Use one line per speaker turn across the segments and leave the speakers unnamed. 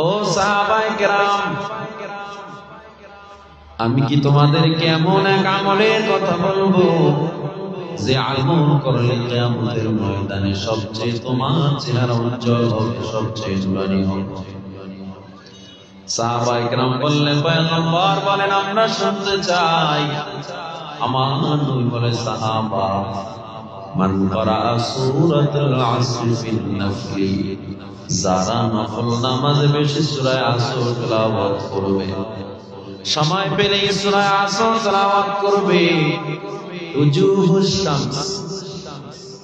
ও সাহাবায়ে কেরাম, আমি কি তোমাদেরকে এমন এক আমলের কথা বলবো যে আমল করলে কিয়ামতের ময়দানে সবচেয়ে তোমার চেহারা উজ্জ্বল হবে, সবচেয়ে নুরানি হবে। সাহাবায়ে কেরাম বললেন, পয়গম্বর বলেন, আমরা শুনতে চাই। আমার নবী বলে, সাহাবা, মান করা সূরাতুল আসর ফিন নফলি, যারা নফল নামাজে বেশি সূরা আসর তেলাওয়াত করবে, সময় পেলে সূরা আসর তেলাওয়াত করবে, উজুহুশ শামস,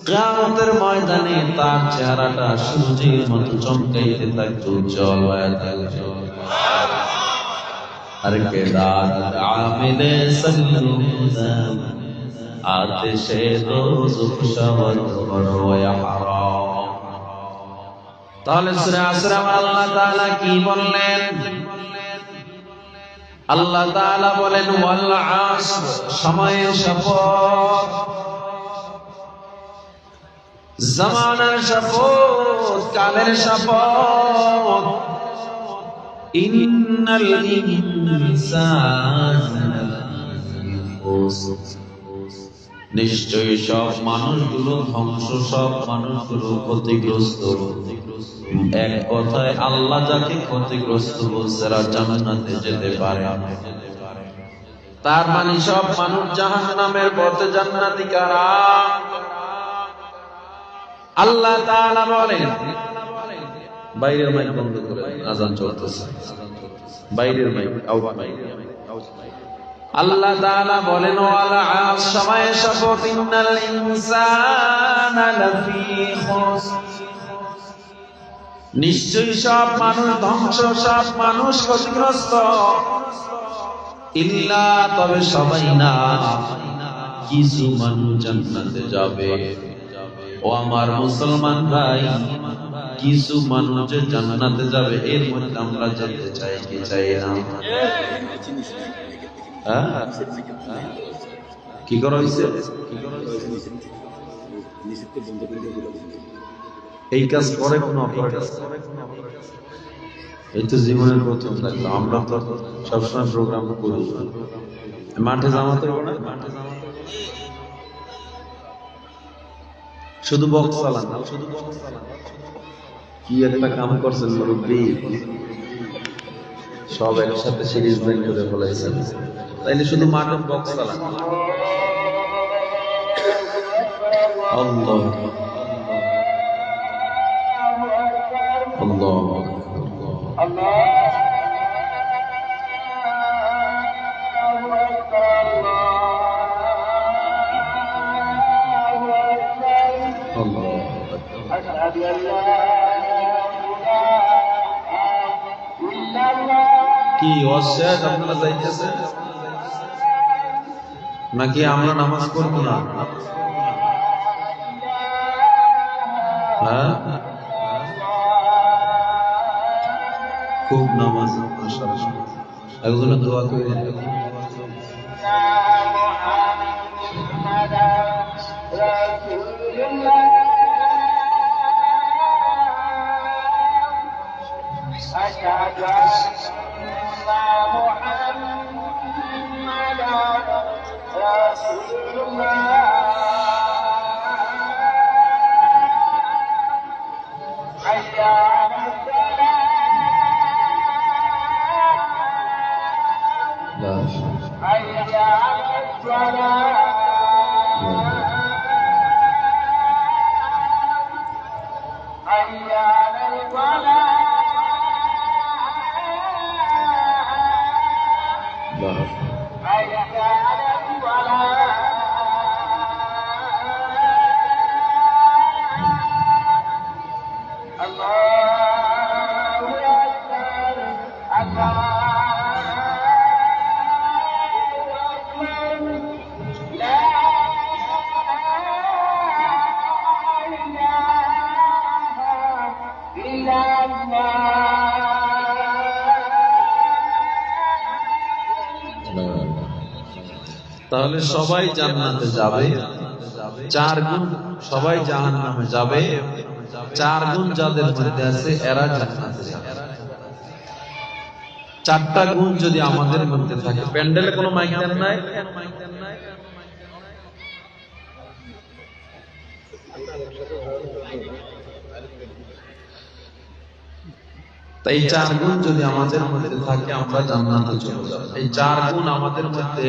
কিয়ামতের ময়দানে তার চেহারাটা সূর্যের মতো চমকাইতে থাকবে, উজ্জ্বল হয়ে থাকবে। আর কে দাদ আমিলে সাল্লুদাম আতিশে দোজখ শাওয়াত ওয়া হারাম। তাহলে সূরা আসর আল্লাহ তাআলা কি বললেন? আল্লাহ তাআলা বলেন, ওয়াল আসর, সময়ের শপথ, জামানার শপথ, কালের শপথ। ইন্নাল ইনসানা লাফি খুসর, নিশ্চয়ই সব মানুষগুলো ধ্বংস, সব মানুষগুলো ক্ষতিগ্রস্ত। এক কথায় আল্লাহ যাকে ক্ষতিগ্রস্ত বলছে তারা জান্নাতে যেতে পারে না। তার মানে সব মানুষ জাহান্নামের পথে, জান্নাতি কারা? আল্লাহ তাআলা বলেন, বাইরের মাইক বন্ধ করে, আযান চলতেছে, বাইরের মাইক আউট মাইক। আল্লাহ তাআলা বলেন, ওয়ালা আস, সময়ে শপথ, ইন্নাল ইনসানা লাফি খুসর, নিশ্চয়ই সব মানুষ ধ্বংস, সব মানুষ ক্ষতিগ্রস্ত। ইল্লা, তবে সবাই না, কিছু মানুষ জান্নাতে যাবে। ও আমার মুসলমান ভাই, কিছু মানুষ যে জান্নাতে যাবে, এর মধ্যে আমরা যেতে চাই কি চাই না? কি করা হয়েছে? এই কাজ করে কোন অপরাধ? এই তো জীবনের প্রথম লাগলো। আমরা তো সবসময় প্রোগ্রাম করি, মাঠে জামাতে হবে না, শুধু বক্স চালান, শুধু বক্স চালান। কি একটা কাম করছেন মুরব্বী, সব একসাথে সিরিজ বের করে ফেলাইছেন। তাইলে শুধু মাঠে বক্স চালান। আল্লাহ আল্লাহ আল্লাহ। কি অশ্বাস আপনারা যাইতেছেন নাকি আমরা নামাজ পড়বো না? হ্যাঁ, খুব নামাজ, একজনের দোয়া করে তাহলে সবাই জান্নাতে যাবে, 4 গুণ সবাই জাহান্নামে যাবে, 4 গুণ যাদের মধ্যে আছে এরা জান্নাতে যাবে। চারটা গুণ যদি আমাদের মধ্যে থাকে, প্যান্ডেলে কোনো মাইক দেন নাই, তাই চার গুণ যদি আমাদের মধ্যে থাকে আমরা জান্নাতে চলে যাব। এই চার গুণ আমাদের মধ্যে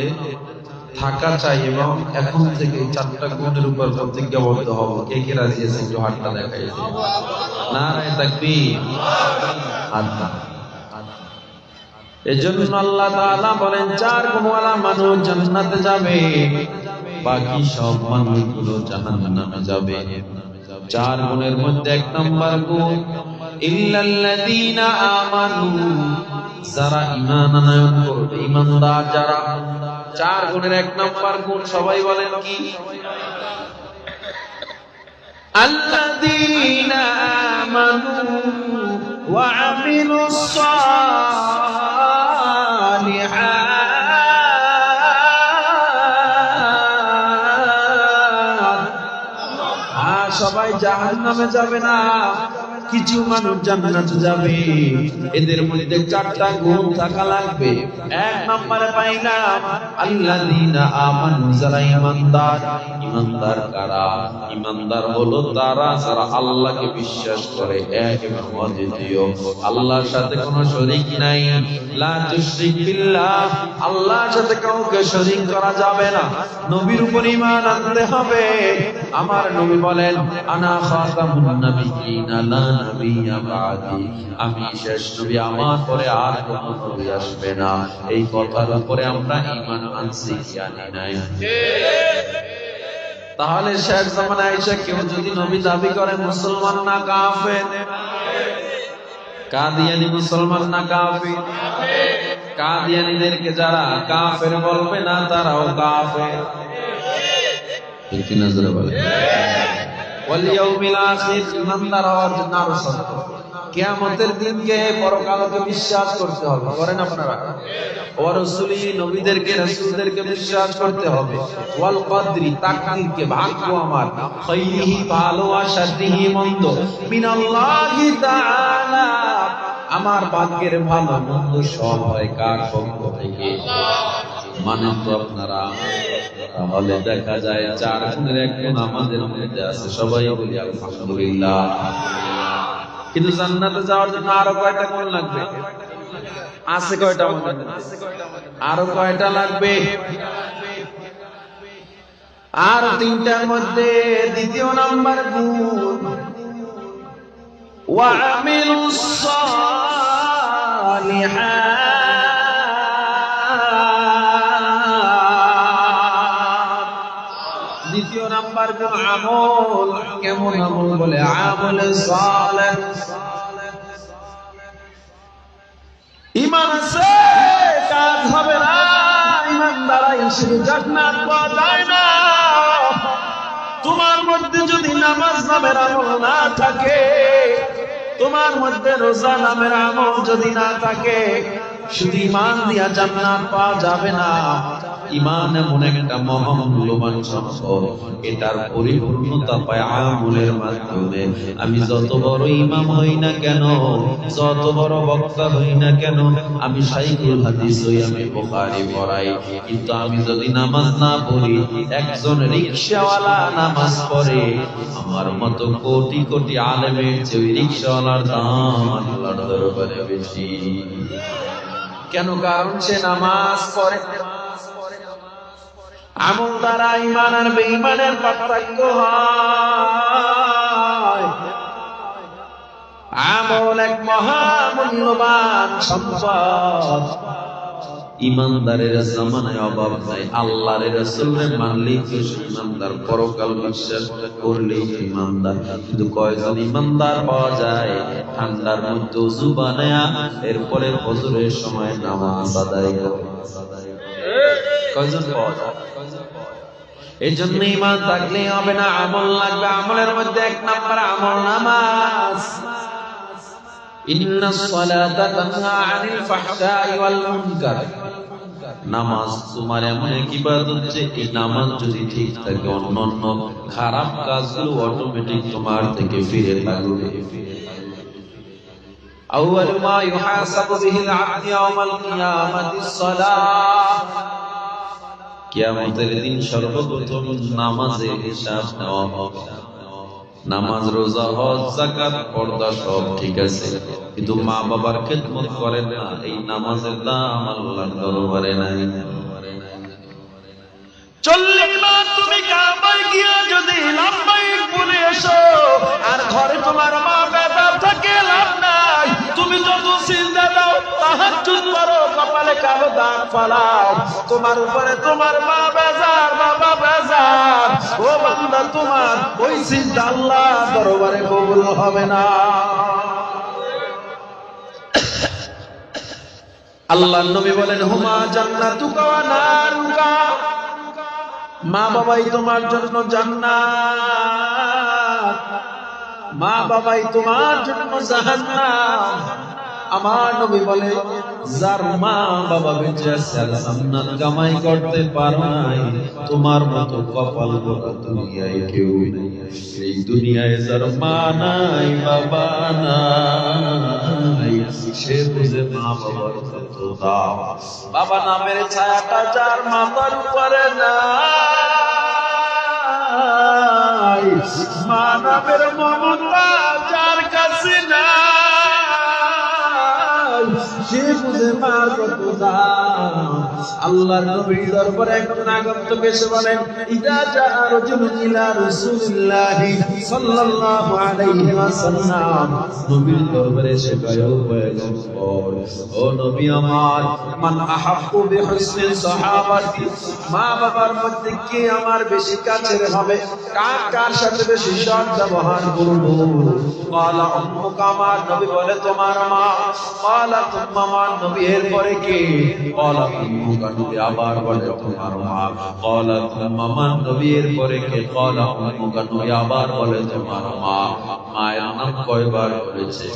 থাকা চাই এবং এখন থেকে এই চারটা গুণের উপর প্রতিজ্ঞাবদ্ধ হব। কে কে রাজি আছে একটু হাতটা দেখাই দিন। নারায়ে তাকবীর। এজন্য আল্লাহ তাআলা বলেন চার গুণওয়ালা মানুষ জান্নাতে যাবে, বাকি সব মানুষগুলো জাহান্নামে যাবে। চার গুণের মধ্যে এক নম্বর গুণ ইল্লাল্লাযীনা আমানু, যারা ঈমান আনয়ন করবে, ঈমানদার যারা। চার গুণের এক নম্বর গুণ সবাই বলেন কি? আল্লাযীনা আমানু ওয়া আমিলুস সালিহাত। সবাই জাহান্নামে যাবে না, কিছু মানুষ জান্নাতে যাবে। এদের মধ্যে চারটা গুণ থাকা লাগবে। এক নম্বরে পাইলাম আল্লাযীনা আমানু, যারা ঈমানদার। ঈমানদার কারা? ঈমানদার হলো তারা যারা আল্লাহকে বিশ্বাস করে এক এবং অদ্বিতীয়, আল্লাহর সাথে কোনো শরীক নাই। লা তুশরিক বিল্লাহ, আল্লাহর সাথে কাউকে শরীক করা যাবে না। নবীর উপর ঈমান আনতে হবে। আমার নবী বলেন আনা খাতামুন নাবিয়্যিনা লা নাবিয়্যা বাদি, আমি শেষ নবী, আমার পরে আর কোনো নবী আসবে না। এই কথার উপরে আমরা ঈমান আনছি কি আনি নাই? তাহলে শেষ জামানায় এসে কেউ যদি নবী দাবি করে, মুসলমান না কাফের? কাদিয়ানী মুসলমান না কাফের? কাদিয়ানীদেরকে যারা কাফের বলবে না তারাও কাফের। ঠিক নজরে বলে ওয়াল ইয়াউমিল আখির, ইমানদার হওয়ার জন্য আরো শর্ত। কিয়ামতের দিনকে, পরকালকে বিশ্বাস করতে হবে। করেন আপনারা? ওয়া রাসূলি, নবীদেরকে রাসূলদেরকে বিশ্বাস করতে হবে। ওয়াল কদরি, তাকদীরকে, ভাগ্য আমার, খাইরিহি, ভালো আর শাররিহি, মন্দ, মিনাল্লাহি তাআলা, আমার ভাগ্যের ভালো মন্দ সব হয় কার পক্ষ থেকে? মানেন তো আপনারা? তাহলে দেখা যায় চার গুণের এক গুণ আমাদের মধ্যে আছে। সবাই বলি আলহামদুলিল্লাহ। কিন্তু জান্নাতে যাওয়ার জন্য আরো কয়টা গুণ লাগবে? আছে কয়টা আমাদের? আরো কয়টা লাগবে? আর তিনটার মধ্যে দ্বিতীয় নাম্বার গুণ ওয়া আমিলুস সালিহাত। দ্বিতীয় নাম্বার গুণ আমল। কেমন আমল? বলে আমলে সালেহ। ঈমান আছে, কাজ হবে না। ঈমান দ্বারাই শুধু জান্নাত পাওয়া যায় না। তোমার মধ্যে যদি নামাজ নামের আমল না থাকে, তোমার মধ্যে রোজা নামের আমল যদি না থাকে, শুধু ঈমান দিয়া জান্নাত পাওয়া যাবে না। ঈমান এমন একটা মহামূল্যবান সম্পদ, এটার পরিপূর্ণতা পায় আমলের মাধ্যমে। আমি যত বড় ইমাম হই না কেন, যত বড় বক্তা হই না কেন, আমি শাইখুল হাদিস হই, আমি বুখারী পড়াই, কিন্তু আমি যদি নামাজ না পড়ি, একজন রিকশাওয়ালা নামাজ পড়ে, আমার মতো কোটি কোটি আলেমের চেয়ে রিকশাওয়ালার দাম আল্লাহর দরবারে বেশি। কেন? কারণ সে নামাজ পড়ে। আমল দ্বারা ঈমান আর বেঈমানের পার্থক্য হয়। আমল এক মহামূল্যবান সম্পদ। ঈমানদারের জামানায় অভাব নাই। আল্লাহর রাসূলের মানলেই তো ঈমানদার, পরকাল বিশ্বাস করলেই ঈমানদার। কিন্তু কয়জন ঈমানদার পাওয়া যায় ঠান্ডার মধ্যে ওযু বানায়া এরপরে ফজরের সময় নামাজ আদায় করে? কয়জন পাওয়া যায়? এই জন্য ঈমান থাকলেই হবে না, আমল লাগবে। আমলের মধ্যে এক নাম্বার আমল নামাজ। ইন্নাস সালাতা তানহা আনিল ফাহশাই ওয়াল মুনকার। নামাজ তোমার এমন এক ইবাদত যে এই নামাজ যদি ঠিক থাকে, অন্যান্য খারাপ কাজগুলো অটোমেটিক তোমার থেকে ফিরে লাগবে। আউয়ালু মা ইউহাসাবু বিহিল আবদু ইয়াওমাল কিয়ামাতিস সালাহ, কিয়ামতের দিন সর্বপ্রথম নামাজের হিসাব নেওয়া হবে। নামাজ, রোজা, হজ, যাকাত, পর্দা সব ঠিক আছে, কিন্তু মা বাবার খেদমত করেন না, এই নামাজের দাম আল্লাহর দরবারে নাই। চল্লিশ বার তুমি কাবায় গিয়া যদি লাব্বাইক বলে এসো আর ঘরে তোমার মা বেজার থাকে, লাভ নাই। তুমি যত সিজদা দাও, তাহাজ্জুদ করো, কপালে কালো দাগ ফালাও, তোমার উপরে তোমার মা বেজার, বাবা বেজার, ও বান্দা তোমার ওই সিজদা আল্লাহ দরবারে কবুল হবে না। আল্লাহর নবী বলেন, হুমা জান্নাতুকা ওয়া নারুকা, মা বাবাই তোমার জন্য জান্নাত, মা বাবাই তোমার জন্য জাহান্নাম। আমার নবী বলে, যার মা বাবা বেঁচে আছে আর জান্নাত কামাই করতে পারে নাই, তোমার মতো কপাল পোড়া দুনিয়ায় কেউ নেই। এই দুনিয়ায় যার মা নাই, বাবা নাই, সে বুঝে মা বাবার কত দাম। বাবা নামের ছায়াটা যার মাথার উপরে নাই, মা নামের মমতা যার কাছে নাই, সে বুঝে মার কত দাম। আল্লাহর নবীর দরবারে একজন আগন্তুক এসে বলেন, ইদা জা রাজুলুন ইলা রাসূলিল্লাহি সাল্লাল্লাহু আলাইহি ওয়াসাল্লাম, নবীর দরবারে এসে পয়গম্বর, ও নবী আমার, মান আহাব্বু বিহুসনি সাহাবাতি, মা বাবার মধ্যে কে আমার বেশি কাছের হবে, কার কার সাথে বেশি সৎ ব্যবহার করব? ক্বালা উম্মুকা, আমার নবী বলে তোমার মা। ক্বালা তুম্মা, আমার নবী এরপরে কে? ক্বালা উম্মুকা, নবী আবার বলে তোমার মা। ক্বালা তুম্মা, আমার নবী এরপরে কে? ক্বালা উম্মুকা, নবী আবার বলে তোমার মা। মায়ের নাম কয়বার বলেছে?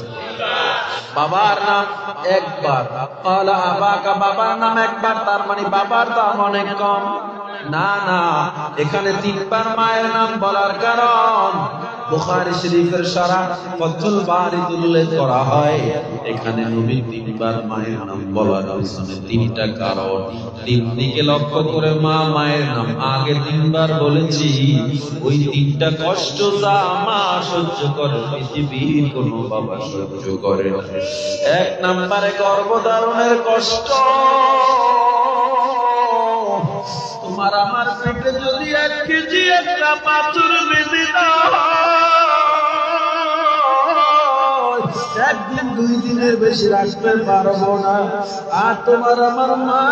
বাবার নাম একবার। ক্বালা আবাকা, বাবার নাম একবার, তার মানে বাবার দাম অনেক কম। না না, এখানে তিনবার মায়ের নাম বলার কারণ বুখারী শরীফের শারহ ফাতহুল বারীতে উল্লেখ করা হয়, এখানে নবী তিনবার মায়ের নাম বলার পিছনে তিনটা কারণ। তিন দিকে লক্ষ্য করে মা মায়ের নাম আগে তিনবার বলেছি, ওই তিনটা কষ্ট যা মা সহ্য করে পৃথিবীর কোনো বাবা সহ্য করে না। এক নম্বরে গর্ভধারণের কষ্ট। তোমার আমার পেটে যদি 1 কেজি একটা পাথর বেঁধে দাও, একদিন 2 দিনের বেশি রাখতে পারবো না। আর তোমার আমার মা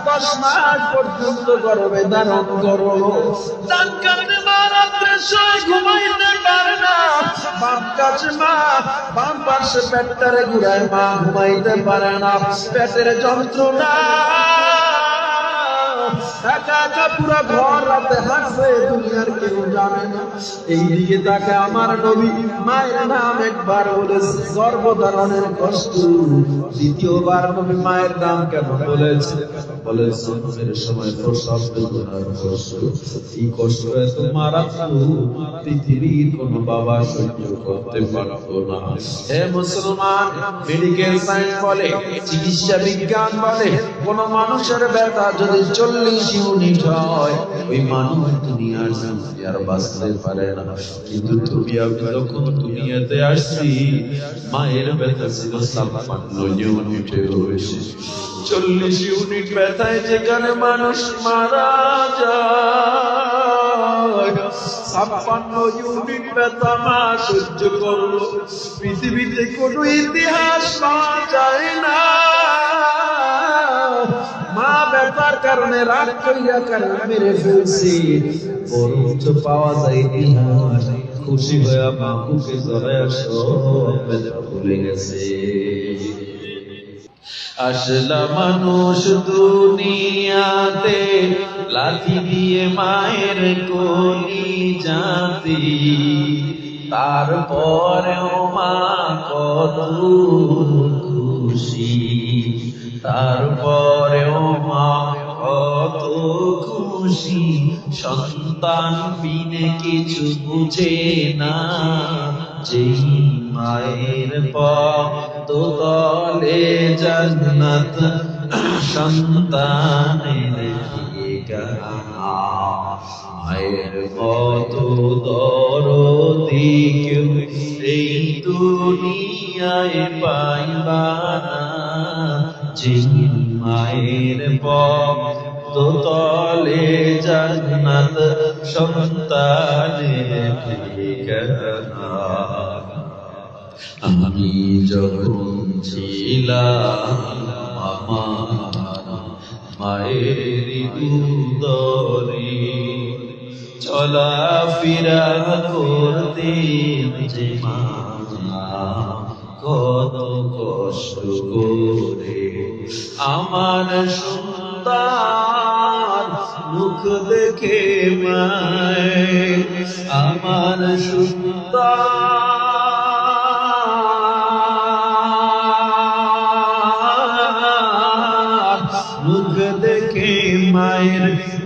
10 মাস পর্যন্ত গর্ভে ধারণ করলো, ডান কাছে মা রাত্রে শোয়, ঘুমাইতে পারে না, বাম কাছে মা, বাম পাশে পেটটারে ঘুরায় মা, ঘুমাইতে পারে না, পেটের যন্ত্রণা, একা একা পুরো ঘর রাতে হাসে, দুনিয়ার কেউ জানে না। এইদিকে তাকে আমার নবী মায়ের নাম একবার বলেছে, গর্ভধারণের কষ্ট। দ্বিতীয়বার নবী মায়ের নাম কেন বলেছে? বলেছে এর সময় প্রসব বেদনার কষ্ট। এই কষ্ট এত মারাত্মক, পৃথিবীর কোন বাবা সহ্য করতে পারতো না। হে মুসলমান, মেডিকেল সায়েন্স বলে, চিকিৎসা বিজ্ঞান বলে, কোন মানুষের ব্যথা যদি 40 ইউনিট হয়, ওই মানুষ দুনিয়ার জন্য আর বাঁচতে পারে না। কিন্তু তুমি আমি যখন দুনিয়াতে আসছি, মায়ের ব্যথা ছিল 56 ইউনিটে হয়েছে। 40 ইউনিট ব্যথায় যেখানে মানুষ মারা যায়, 56 ইউনিট ব্যথা মা সহ্য করলো। পৃথিবীতে কোনো ইতিহাস পাওয়া যায় না মা ব্যথার কারণে রাগ করিয়া কারণ মেরে ফেলছি, বরঞ্চ পাওয়া যায় ইতিহাস খুশি হয়ে মা বুকে জড়ায় সব ভুলে গেছে। আসলা মানুষ দুনিয়াতে লাথি দিয়ে মায়ের কলি জাতি, তারপরেও মা কত খুশি, তারপরেও মা কত খুশি। সন্তান বিনে কিছু বুঝে না, যেই মায়ের পদতলে জান্নাত সন্তানের ঠিকানা। মায়ের মতো দরদি কেউ এই দুনিয়ায় পাইবা না। যেই মায়ের পদতলে জান্নাত সন্তানের ঠিকানা। আমি যখন ছিলাম আমার মায়ের উদরে, চলাফেরা করতে যে মা কত কষ্ট করে। আমার সন্তান মুখ দেখে মায়, আমার সন্তান মুখ দেখে মায়ের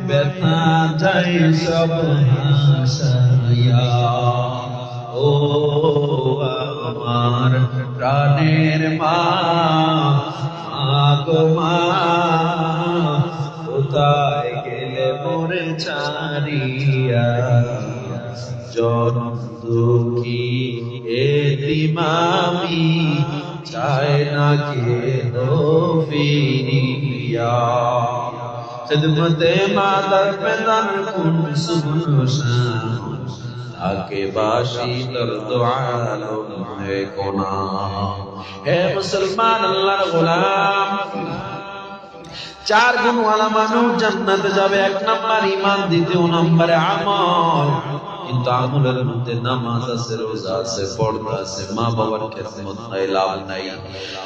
ব্যথা যায় সব হাসায়া। ও আমার প্রাণের মা, মা গো মা, কোথায় গেলে মোরে ছাড়িয়া। জনম দুঃখী এতিম আমি, চায় না কেঁদো ফিরিয়া। খিদমতে মাদার পেদার কুন সুবন শাম, তাকে বাসি দর্দ আলম হে কোনা। হে মুসলমান আল্লাহর গোলাম, 4 গুণওয়ালা মানুষ জান্নাতে যাবে। 1 নাম্বার ঈমান, 2 নম্বরে আমল। কিন্তু আমলের মধ্যে নামাজ আছে, রোজা আছে, পর্দা আছে, মা বাবার খেদমত নাই, লাভ নাই।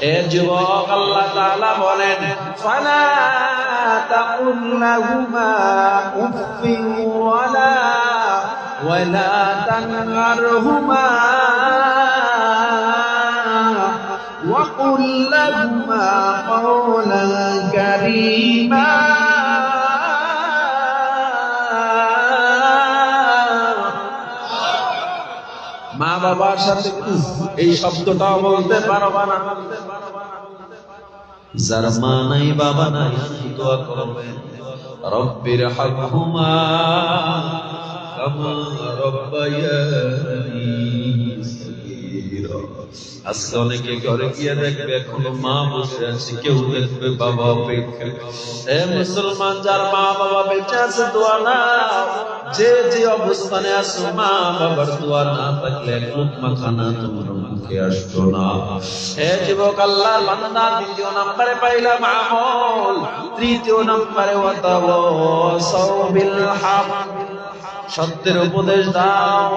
হে যুবক, আল্লাহ তাআলা বলেন ফালা তাকুল লাহুমা উফিন ওয়ালা তানহারহুমা وقل لهما قولا كريما। মা বাবার সাথে এই শব্দটাও বলতে পারবা না। যার মা নাই বাবা নাই, দোয়া করবেন রব্বির হামহুমা কামা রব্বায়ানি সগীরা। আজকে অনেকে ঘরে গিয়ে দেখবে এখনো মা বসে আছে, কেউ দেখবে বাবা অপেক্ষা। এ মুসলমান, যার মা বাবা বেঁচে আছে দোয়া নাও। যে যে অবস্থানে আছো, মা বাবার দোয়া না থাকলে এক লুকমা খানা তোমার মুখে আসতো না। হে যুবক, আল্লাহর বান্দা, 2 নম্বরে পাইলাম আমল, 3 নম্বরে ওয়াতাওয়াসাউ বিল হক, সত্যের উপদেশ দাও,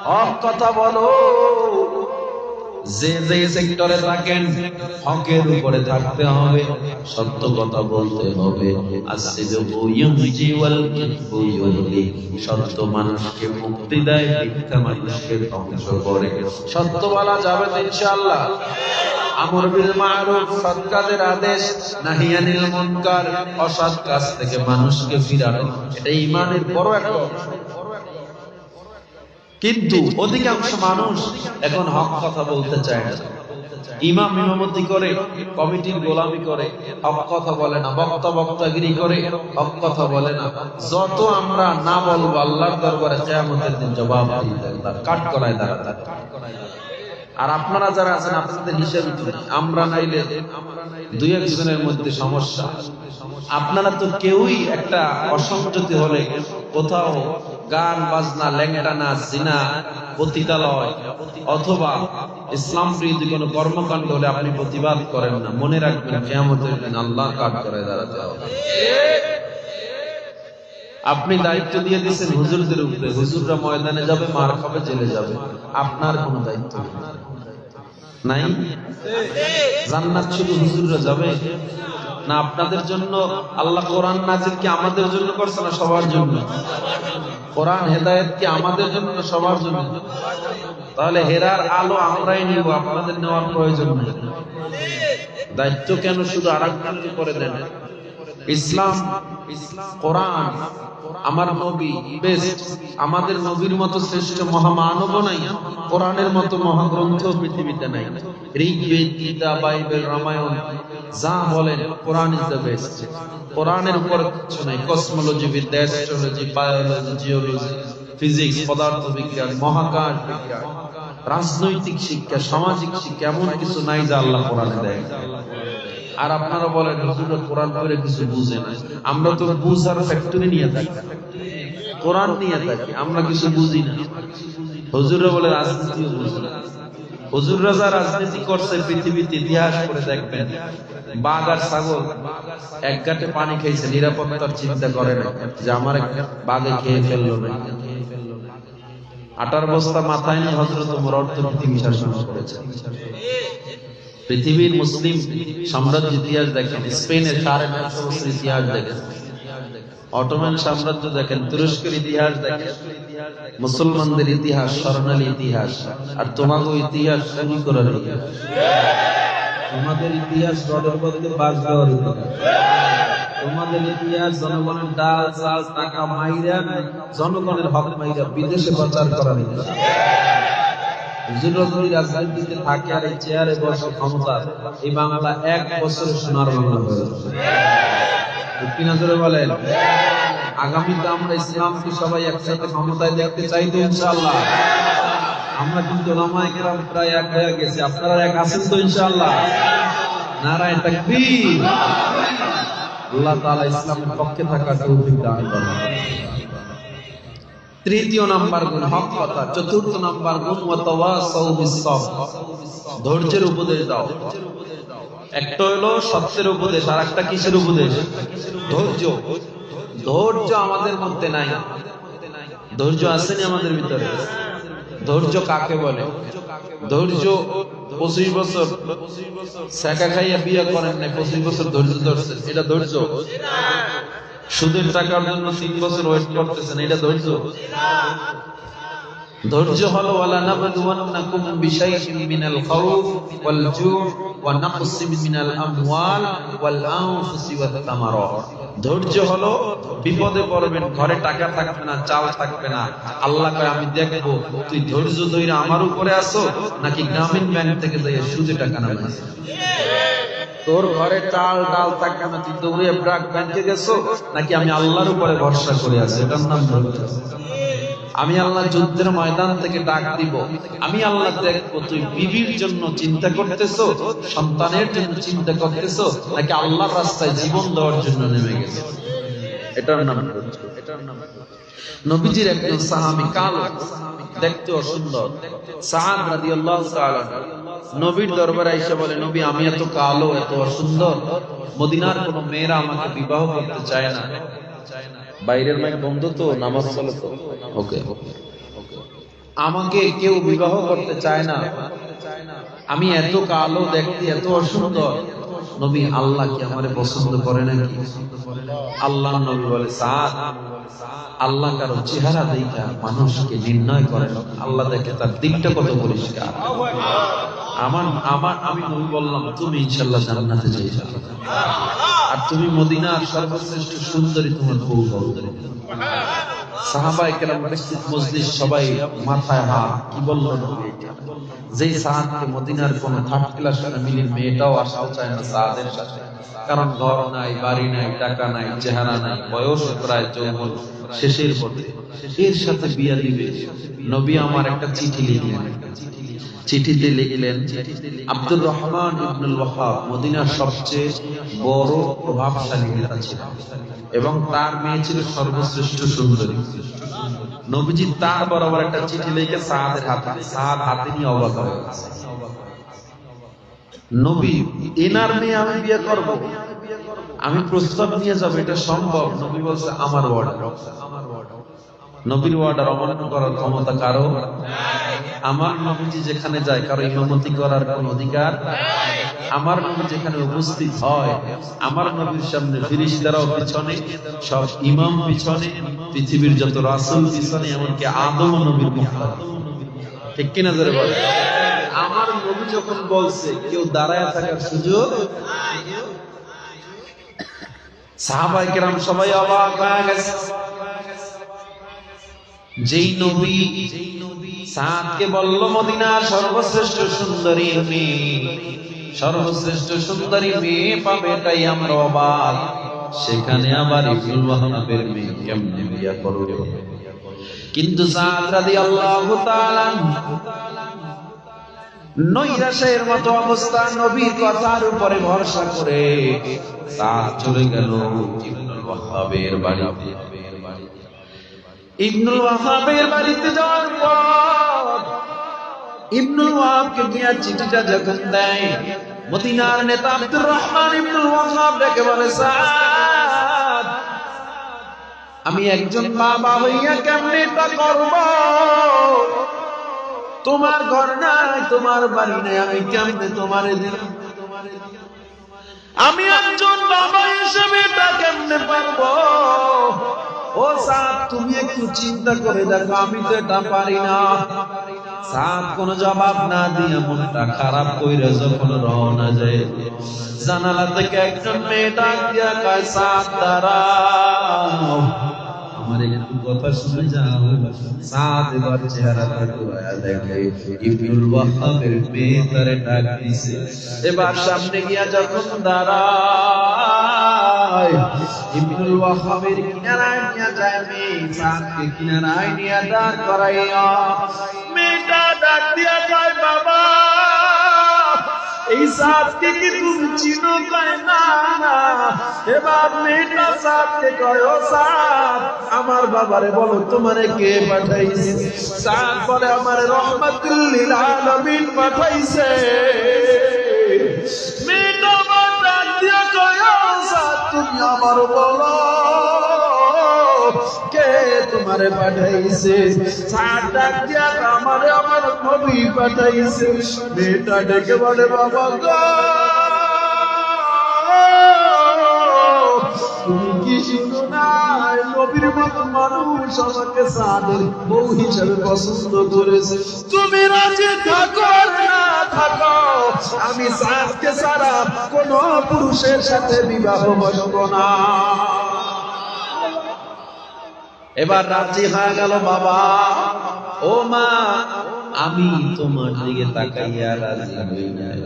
হক কথা বলো। যে যে সেক্টরে থাকেন হকের উপরে থাকতে হবে, সত্য কথা বলতে হবে। সত্য মানুষকে মুক্তি দেয়, মিথ্যা মানুষকে ধ্বংস করে। সত্য বলা যাবে তো ইনশাআল্লাহ। আমর বিল মারুফ, সৎ কাজের আদেশ, নাহি আনিল মুনকার, অসৎ কাজ থেকে মানুষকে ফিরানো, এটা ঈমানের বড় একটা অংশ। কিন্তু অধিকাংশ মানুষ এখন হক কথা বলতে চায় না। ইমাম ইমামতি করে, কমিটির গোলামি করে, হক কথা বলে না। বক্তা বক্তাগিরি করে, হক কথা বলে না। যত আমরা না বলবো, আল্লাহর দরবারে কিয়ামতের দিন জবাব দিতে কাট করায় দাঁড়াতে। আর আপনারা যারা আছেন, আপনাদের হিসাব আমরা নাইলে 2-1 জনের মধ্যে সমস্যা। আপনারা তো কেউই একটা অসংযতি হলে, কোথাও গান বাজনা, ল্যাংটা নাচ, জিনা, পতিতালয় অথবা ইসলাম বিরোধী কোনো কর্মকাণ্ড হলে আপনি প্রতিবাদ করেন না। মনে রাখবেন কিয়ামতের দিন আল্লাহর কাঠ করে দাঁড়াতে হবে। আপনি দায়িত্ব দিয়ে দিয়েছেন হুজুরদের উপরে, হুজুররা ময়দানে যাবে, মার খাবে, জেলে যাবে। আপনার কোনো দায়িত্ব নাই। জান্নাত শুধু হুজুররা যাবে না? আপনাদের জন্য আল্লাহ কোরআন নাজিল কি আমাদের জন্য করছে না সবার জন্য? কোরআন হেদায়েত কি আমাদের জন্য না সবার জন্য? তাহলে হেরার আলো আমরাই নিব, আপনাদের নেওয়ার প্রয়োজন নেই। দায়িত্ব কেন শুধু আরেকজনকে করে দেন? ইসলাম, কোরআন, আমার নবী বেস্ট। আমাদের নবীর মতো শ্রেষ্ঠ মহামানব নাই, কোরআনের মতো মহাগ্রন্থ পৃথিবীতে নাই। ঋগ্বেদ, গীতা, বাইবেল, রামায়ণ যা বলেন, কোরআন ইজ দ্য বেস্ট। কোরআনের উপর কিছু নাই। কসমোলজি বিদ্যা, অ্যাস্ট্রোলজি, বায়োলজি, জিওলজি, ফিজিক্স, পদার্থবিজ্ঞান, মহাকাশ বিজ্ঞান, রাজনৈতিক শিক্ষা, সামাজিক শিক্ষা, এমন কিছু নাই যা আল্লাহ কোরআনে দেয়। আর আপনারা বলেন হুজুর কোরআন পড়ে কিছু বুঝে না। আমরা তো বুঝার ফ্যাক্টরি নিয়ে থাকি, কোরআন নিয়ে থাকি, আমরা কিছু বুঝি না। হুজুররা বলে রাজনীতিও বুঝে না। হুজুররা যা রাজনীতি করছে পৃথিবীতে ইতিহাস করে দেখবেন, বাঘ আর ছাগল এক ঘাটে পানি খাইছে, নিরাপত্তার চিন্তা করে না যে আমার বাঘে খেয়ে ফেললো না। আটার বস্তা মাথায় নিয়ে হযরত ওমর অর্থ পৃথিবী শাসন করেছে। পৃথিবীর মুসলিম সাম্রাজ্য ইতিহাস দেখেন, স্পেনের 950 বছর ইতিহাস দেখেন, অটোমান সাম্রাজ্য দেখেন, তুরস্কের ইতিহাস দেখেন, মুসলমানদের ইতিহাস স্বর্ণালী ইতিহাস। আর তোমাদের ইতিহাস শুরু করার ইতিহাস, তোমাদের ইতিহাস রডের বদলে বাস দেওয়ার ইতিহাস। তোমাদের ইতিহাস জনগণের ডাল চাল টাকা মাইরা, জনগণের হক মাইরা বিদেশে প্রচার করার ইতিহাস। রাজনীতিতে থাকে আর এই চেয়ারে বসে ক্ষমতা, এই বাংলা 1 বছরে সোনার বাংলা হয়ে যাবে। কিনা জোরে বলেন? আগামীতে আমরা ইসলামকে সবাই একসাথে ক্ষমতায় দেখতে চাই তো ইনশাআল্লাহ। আমরা কিন্তু ওলামায়ে কেরাম প্রায় এক হয়ে গেছি, আপনারা এক আছেন তো ইনশাআল্লাহ? নারায়ে তাকবীর। আল্লাহ তাআলা ইসলামের পক্ষে থাকার তৌফিক দান করুন। তৃতীয় নাম্বার গুণ হক কথা। চতুর্থ নাম্বার গুণ ওয়াতাওয়াসাউ বিস-সাবর, ধৈর্যের উপদেশ দাও। একটা হলো সত্যের উপদেশ, আর একটা কিসের উপদেশ? ধৈর্য। ধৈর্য আমাদের মধ্যে নাই। ধৈর্য আসেনি আমাদের ভিতরে। ধৈর্য কাকে বলে? ধৈর্য 25 বছর সেকা খাইয়া বিয়ে করেন নাই, 25 বছর ধৈর্য ধরছেন, এটা ধৈর্য? সুদের টাকার জন্য 3 বছর ওয়েট করতেছেন, এটা ধৈর্য? ধৈর্য হলো ওয়ালা নাবলুওয়ান্নাকুম বিশাইইন মিনাল খাউফ ওয়াল জু' ওয়া নাকসিম মিনাল আমওয়াল ওয়াল আনফুসি ওয়াত তামারাত। ধৈর্য হলো বিপদে পড়বেন, ঘরে টাকা থাকবে না, চাল থাকবে না, আল্লাহ কয় আমি দেখব তুই ধৈর্য ধইরা আমার উপরে আসো নাকি গ্রামীণ ব্যাংক থেকে যাইয়া সুদে টাকা নামাস। তোর ঘরে চাল ডাল থাকবে না, তুই দৌড়ে ব্র্যাক ব্যাংকে গেছো নাকি আমি আল্লাহর উপরে ভরসা করে আছি, এটার নাম ধৈর্য। আমি আল্লাহ যুদ্ধের ময়দান থেকে ডাক দিব, আমি আল্লাহ দেখবো তুই বিবির জন্য চিন্তা করতেছো, সন্তানের জন্য চিন্তা করতেছো নাকি আল্লাহর রাস্তায় জীবন দেওয়ার জন্য নেমে গেছো, এটার নাম ধৈর্য। নবীজির একজন সাহাবী কালো, দেখতে অসুন্দর, সাদ রাদিয়াল্লাহু তাআলা নবীর দরবারে এসে বলে, নবী আমি এত কালো এত অসুন্দর, মদিনার কোন মেয়েরা আমাকে বিবাহ করতে চায় না। বাইরের মাইক বন্ধ তো, নামাজ চলে তো, ওকে, আমাকে কেউ বিবাহ করতে চায় না, আমি এত কালো দেখতে এত অসুন্দর, নবী আল্লাহ কি আমারে পছন্দ করে নাকি? আল্লাহ নবী বলে, সাদ আল্লাহ কারো চেহারা দেখা মানুষকে নির্ণয় করে না, আল্লাহ দেখে তার দিকটা কত পরিষ্কার। আমি নবী বললাম তুমি ইনশাআল্লাহ জান্নাতে যাবে, আর তুমি মদিনার সর্বশ্রেষ্ঠ সুন্দরী তোমার বউ হবে। সাহাবায়ে কেরাম মসজিদ মজলিস সবাই মাথায় হাত, কি বললো নবী? যেই সাহাদকে মদিনার কোন থার্ড ক্লাস ফ্যামিলির মেয়েটাও আসতে চায় না সাহাদের সাথে, কারণ ঘর নাই, বাড়ি নাই, টাকা নাই, চেহারা নাই, বয়স প্রায় যৌবন শেষের পথে, এর সাথে বিয়ে দিবে। নবী আমার একটা চিঠি লিখলেন। চিঠিতে লিখলেন, আব্দুর রহমান ইবনুল ওয়াহাব মদিনার সবচেয়ে বড় প্রভাবশালী নেতা ছিলেন এবং তার মেয়ে ছিল সর্বশ্রেষ্ঠ সুন্দরী। নবীজি তার বরাবর একটা চিঠি লিখে সাদের হাতে, সাদ হাতে নিয়ে অবাক হয়ে গেছে। নবী, এনার মেয়ে আমি বিয়ে করব, আমি প্রস্তাব নিয়ে যাব, এটা সম্ভব? নবী বলছে আমার অর্ডার। নবীর অর্ডার অমান্য করার ক্ষমতা কারো? আমার নবীজি যেখানে যায় কারো ইমামতি করার কোন অধিকার? আমার নবী যেখানে উপস্থিত হয়, আমার নবীর সামনে ফেরেশতারাও পিছনে, সব ইমাম পিছনে, পৃথিবীর যত রাসূল পিছনে, এমনকি আদম নবীর মুখপানে। ঠিক কিনা জোরে বলে? আমার নবী যখন বলছে কেউ দাঁড়ায় থাকার সুযোগ। সাহাবায়ে কেরাম সবাই অবাক হয়ে গেছে। যেই নবী সাদকে বলল মদিনার সর্বশ্রেষ্ঠ সুন্দরী মেয়ে, সর্বশ্রেষ্ঠ সুন্দরী মেয়ে পাবে, এটাই আমরা অবাক। সেখানে আবার ইবনুল ওয়াহাবের মেয়ে কেমনে বিয়া করবে? কিন্তু সাদ রাদিয়াল্লাহু তাআলা নৈরাশের মতো অবস্থা, নবীর কথার উপরে ভরসা করে সাদ চলে গেল ইবনুল ওয়াহাবের বাড়িতে। ইবনুল ওয়াহাবের বাড়িতে যাওয়ার পর ইবনুল ওয়াহাবকে নিয়ে চিঠিটা যখন দেয়, মদিনার নেতা আব্দুর রহমান ইবনুল ওয়াহাব ডেকে বলে, সাদ, আমি একজন বাবা হইয়া কেমনে এটা করব? তোমার ঘর নাই, তোমার বাড়ি নাই, আমি কেমনে তোমারে দিলাম? আমি একজন বাবা হিসেবে এটা কেমনে পারবো? ও সাদ, তুমি একটু চিন্তা করে দেখো, আমি তো এটা পারি না। সাদ কোনো জবাব না দিয়ে মনটা খারাপ কইরা যখন রওনা যায়, জানালা থেকে একজন মেয়ে ডাক দিয়া কয়, সাদ দাঁড়াও, আমার একটু কথা শুনে যাও। সাদ এবার চেহারাটা ঘুরায়া দেখে ইবনুল ওয়াহাবের মেয়ে তারে ডাক দিছে। এবার সামনে গিয়া যখন দাঁড়ায়, ইবনুল ওয়াহাবের কিনারায় নিয়ে যায় মেয়ে, সাদকে কিনারায় নিয়ে দাঁড় করাইয়া মেয়েটা ডাক দিয়া কয়, বাবা, এই সাদকে কি তুমি চিনো? কয় না। এবার মেয়েটা সাদকে কয়, ও সাদ, আমার বাবারে বলো তোমারে কে পাঠাইছে? সাদ বলে, আমার রহমাতুল লিল আলামিন পাঠাইছে। মেয়েটা ডাক দিয়া কয়, ও সাদ, তুমি আমার বলো কে তোমারে পাঠাইছে? সাদ ডাক দিয়া আমারে আমার নবী পাঠাইছে। মেয়েটা ডেকে বলে, বাবা গো, তুমি কি শুনো না, নবীর মতো মানুষ আমাকে সাদের বউ হিসেবে পছন্দ করেছে। তুমি রাজি থাকো না থাকো, আমি সাদকে ছাড়া কোন পুরুষের সাথে বিবাহ বসব না। এবার রাজি হয়ে গেল বাবা। ও মা, আমি তোমার দিকে তাকাইয়া রাজি হই নাই,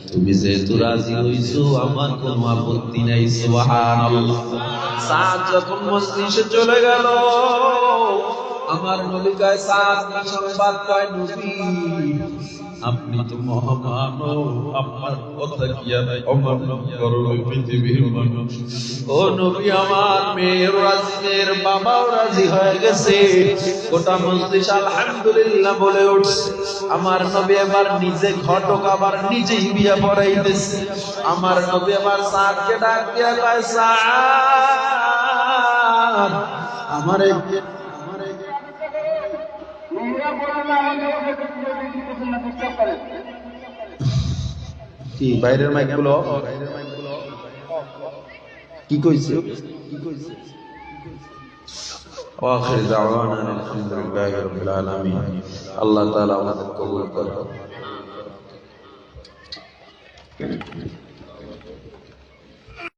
তুমি যেহেতু রাজি হইছো আমার কোনো আপত্তি নাই। সুবহানাল্লাহ। সাদ যখন মজলিসে চলে গেল, আমার নবী কয়, সাদ সংবাদ কয়, নবী আপনি তো মহামানব, আপনার কথা কি আর অমান্য করবে পৃথিবীর মানুষ? ও নবী, আমার মেয়ের রাজির বাবাও রাজি হয়ে গেছে। গোটা মজলিস আলহামদুলিল্লাহ বলে উঠছে। আমার নবী এবার নিজে ঘটক, আবার নিজেই বিয়ে পড়াইতেছে। আমার নবী আবার সাদকে ডাক দিয়া কয়, সাদ, আমারে কি বাইরের মাইক গুলো কি কইছে? আখির দাওয়ানা আলহামদুলিল্লাহি রাব্বিল আলামিন। আল্লাহ তাআলা আমাদের কবুল করুন।